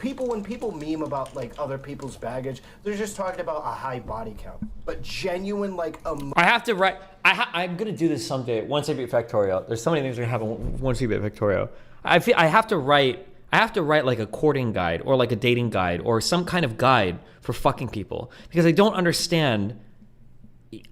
when people meme about like other people's baggage, they're just talking about a high body count. But genuine like I have to write. I'm gonna do this someday once I beat Factorio. There's so many things that happen once you beat Factorio. I have to write like a courting guide or like a dating guide or some kind of guide for fucking people because I don't understand.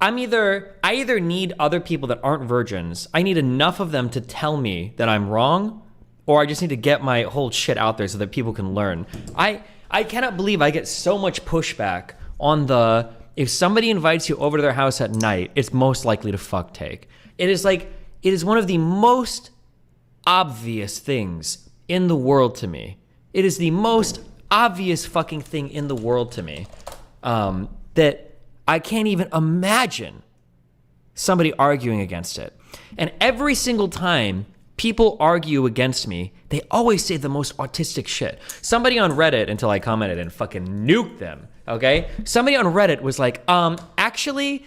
I either need other people that aren't virgins. I need enough of them to tell me that I'm wrong, or I just need to get my whole shit out there so that people can learn. I cannot believe I get so much pushback on the if somebody invites you over to their house at night, it's most likely to fuck take. It is one of the most obvious things in the world to me. It is the most obvious fucking thing in the world to me that I can't even imagine somebody arguing against it. And every single time people argue against me, they always say the most autistic shit. Somebody on Reddit, until I commented and fucking nuked them, okay? Somebody on Reddit was like, actually,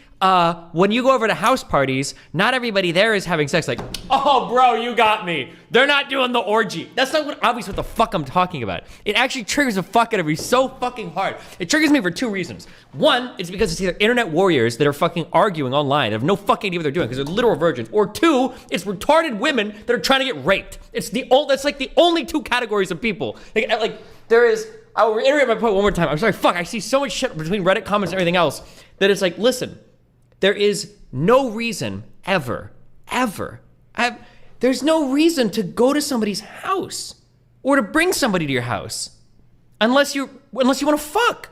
when you go over to house parties, not everybody there is having sex. Like, oh, bro, you got me. They're not doing the orgy. That's not obviously what the fuck I'm talking about. It actually triggers the fuck out of me so fucking hard. It triggers me for two reasons. One, it's because it's either internet warriors that are fucking arguing online, have no fucking idea what they're doing because they're literal virgins. Or two, it's retarded women that are trying to get raped. That's like the only two categories of people. Like there is, I will reiterate my point one more time. I'm sorry, fuck, I see so much shit between Reddit comments and everything else that it's like, listen, there is no reason ever, there's no reason to go to somebody's house or to bring somebody to your house unless you want to fuck.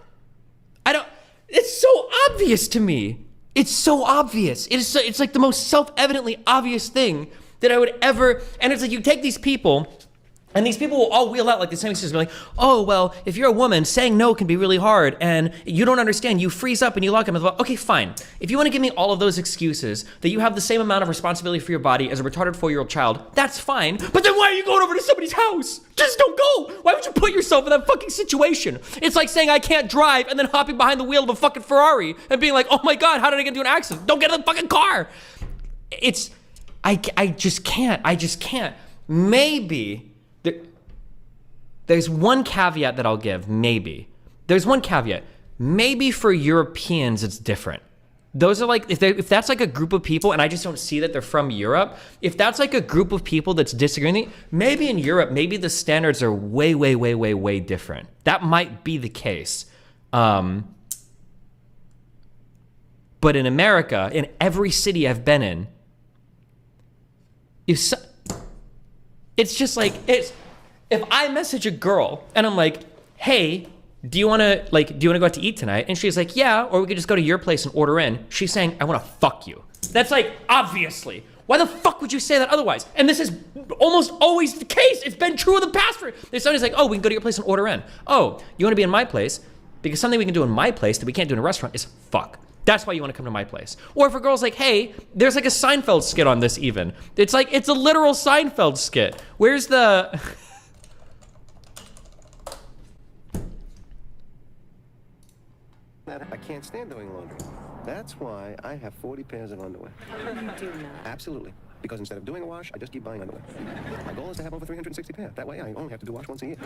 It's so obvious to me. It's so obvious. It's like the most self-evidently obvious thing that I would ever, and it's like you take these people, and these people will all wheel out like the same excuses, like, oh, well, if you're a woman, saying no can be really hard, and you don't understand, you freeze up and you lock up. Okay, fine. If you want to give me all of those excuses, that you have the same amount of responsibility for your body as a retarded 4-year-old child, that's fine, but then why are you going over to somebody's house? Just don't go. Why would you put yourself in that fucking situation? It's like saying I can't drive and then hopping behind the wheel of a fucking Ferrari and being like, oh my God, how did I get into an accident? Don't get in the fucking car. I just can't. Maybe there's one caveat that I'll give, maybe. There's one caveat. Maybe for Europeans, it's different. Those are like, if that's like a group of people, and I just don't see that they're from Europe, if that's like a group of people that's disagreeing, maybe in Europe, maybe the standards are way, way, way, way, way different. That might be the case. But in America, in every city I've been in, it's just like, if I message a girl and I'm like, hey, do you want to go out to eat tonight? And she's like, yeah, or we could just go to your place and order in. She's saying, I want to fuck you. That's like, obviously. Why the fuck would you say that otherwise? And this is almost always the case. It's been true in the past. If somebody's like, oh, we can go to your place and order in. Oh, you want to be in my place? Because something we can do in my place that we can't do in a restaurant is fuck. That's why you want to come to my place. Or if a girl's like, hey, there's like a Seinfeld skit on this even. It's like, it's a literal Seinfeld skit. Where's the... I can't stand doing laundry. That's why I have 40 pairs of underwear. You do not. Absolutely. Because instead of doing a wash, I just keep buying underwear. My goal is to have over 360 pairs. That way I only have to do wash once a year.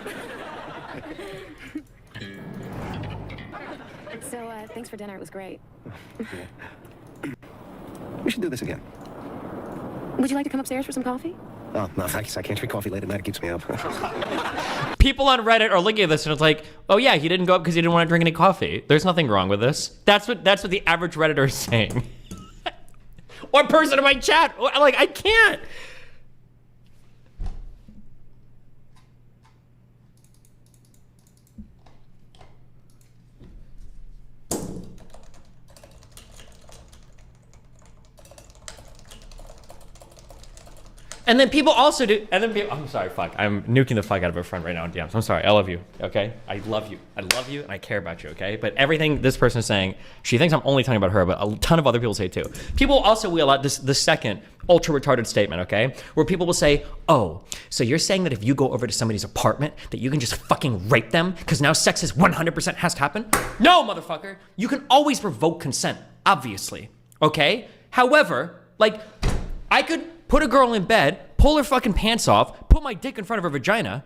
So, thanks for dinner. It was great. We should do this again. Would you like to come upstairs for some coffee? Oh, no, thanks. I can't drink coffee late at night. It keeps me up. People on Reddit are looking at this and it's like, oh yeah, he didn't go up because he didn't want to drink any coffee. There's nothing wrong with this. That's what the average Redditor is saying. Or person in my chat. Like, I can't. And then people also do, and then people, I'm sorry, fuck. I'm nuking the fuck out of a friend right now on DMs. I'm sorry, I love you, okay? I love you, and I care about you, okay? But everything this person is saying, she thinks I'm only talking about her, but a ton of other people say it too. People also wheel out the second ultra retarded statement, okay? Where people will say, oh, so you're saying that if you go over to somebody's apartment, that you can just fucking rape them because now sex is 100% has to happen? No, motherfucker. You can always revoke consent, obviously, okay? However, like, I could put a girl in bed, pull her fucking pants off, put my dick in front of her vagina,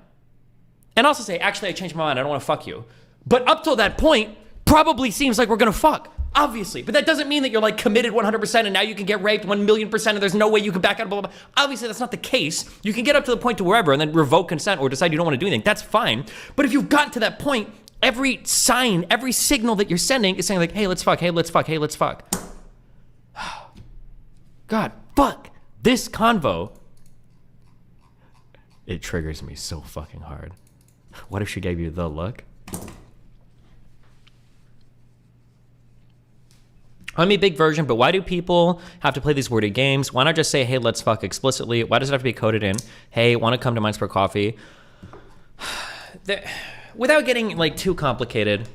and also say, actually, I changed my mind. I don't want to fuck you. But up till that point, probably seems like we're going to fuck. Obviously. But that doesn't mean that you're like committed 100% and now you can get raped 1,000,000% and there's no way you can back out, blah, blah, blah. Obviously, that's not the case. You can get up to the point to wherever and then revoke consent or decide you don't want to do anything. That's fine. But if you've gotten to that point, every sign, every signal that you're sending is saying like, hey, let's fuck, hey, let's fuck, hey, let's fuck. God, fuck. This convo, it triggers me so fucking hard. What if she gave you the look? I'm a big version, but why do people have to play these worded games? Why not just say, hey, let's fuck explicitly? Why does it have to be coded in? Hey, want to come to Minds for Coffee? Without getting like too complicated,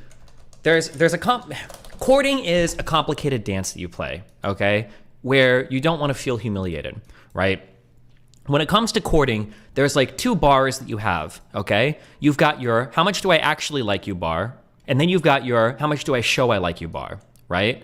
courting is a complicated dance that you play, okay? Where you don't want to feel humiliated, right? When it comes to courting, there's like 2 bars that you have, okay? You've got your, how much do I actually like you bar? And then you've got your, how much do I show I like you bar, right?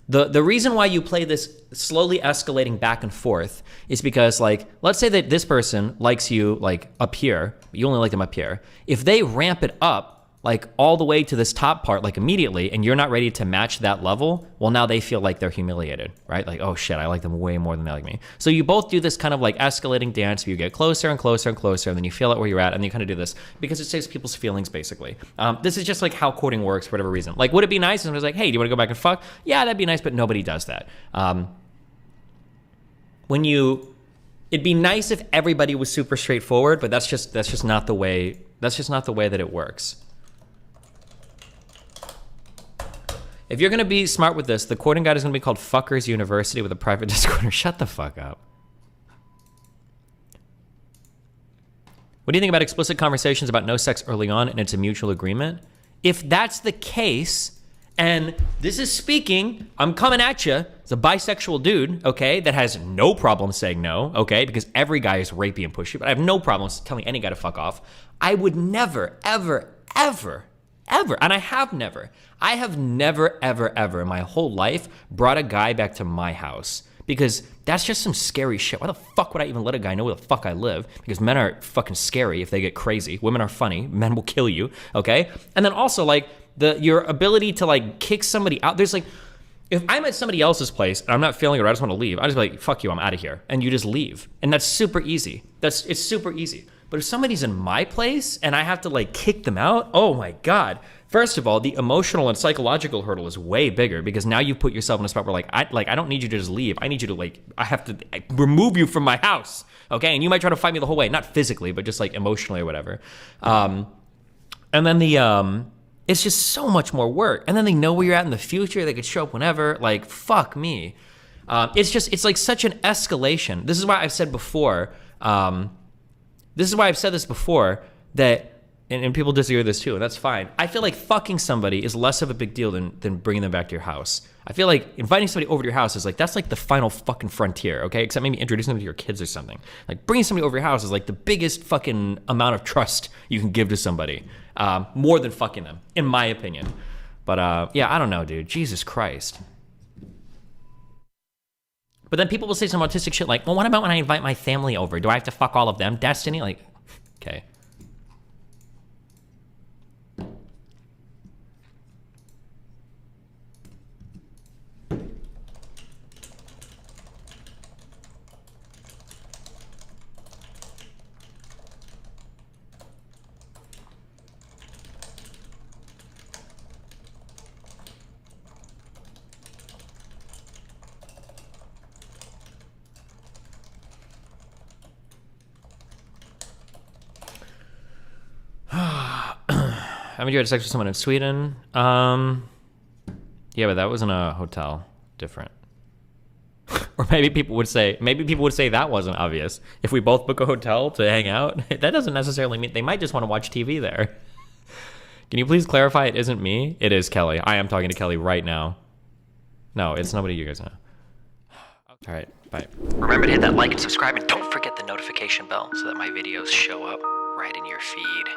The reason why you play this slowly escalating back and forth is because, like, let's say that this person likes you, like, up here, but you only like them up here. If they ramp it up, like, all the way to this top part, like, immediately, and you're not ready to match that level, well, now they feel like they're humiliated, right? Like, oh, shit, I like them way more than they like me. So you both do this kind of, like, escalating dance where you get closer and closer and closer, and then you feel out where you're at, and you kind of do this because it saves people's feelings, basically. This is just, like, how courting works for whatever reason. Like, would it be nice if it was like, hey, do you want to go back and fuck? Yeah, that'd be nice, but nobody does that. It'd be nice if everybody was super straightforward, but that's just not the way that it works. If you're gonna be smart with this, the courting guide is gonna be called Fuckers University with a private Discord. Shut the fuck up. What do you think about explicit conversations about no sex early on and it's a mutual agreement? If that's the case, and this is speaking, I'm coming at you, it's a bisexual dude, okay, that has no problem saying no, okay, because every guy is rapey and pushy, but I have no problem telling any guy to fuck off. I would never, ever, ever, and I have never, ever in my whole life brought a guy back to my house because that's just some scary shit. Why the fuck would I even let a guy know where the fuck I live? Because men are fucking scary if they get crazy. Women are funny. Men will kill you, okay? And then also, like, your ability to, like, kick somebody out. There's, like, if I'm at somebody else's place and I'm not feeling it or I just want to leave, I just be like, fuck you, I'm out of here. And you just leave. And that's super easy. It's super easy. But if somebody's in my place and I have to, like, kick them out, oh my God. First of all, the emotional and psychological hurdle is way bigger because now you put yourself in a spot where, I don't need you to just leave. I need you to, I have to remove you from my house, okay? And you might try to fight me the whole way, not physically, but just, like, emotionally or whatever. And then it's just so much more work. And then they know where you're at in the future. They could show up whenever. Like, fuck me. It's like such an escalation. This is why I've said before, that, and people disagree with this too, and that's fine. I feel like fucking somebody is less of a big deal than bringing them back to your house. I feel like inviting somebody over to your house is like, that's like the final fucking frontier, okay? Except maybe introducing them to your kids or something. Like, bringing somebody over your house is like the biggest fucking amount of trust you can give to somebody. More than fucking them, in my opinion. But yeah, I don't know, dude. Jesus Christ. But then people will say some autistic shit like, well, what about when I invite my family over? Do I have to fuck all of them? Destiny? Like, okay. Haven't you had sex with someone in Sweden? Yeah, but that was in a hotel. Different. Or maybe people would say that wasn't obvious. If we both book a hotel to hang out, that doesn't necessarily mean they might just want to watch TV there. Can you please clarify it isn't me? It is Kelly. I am talking to Kelly right now. No, it's nobody you guys know. All right, bye. Remember to hit that like and subscribe, and don't forget the notification bell so that my videos show up right in your feed.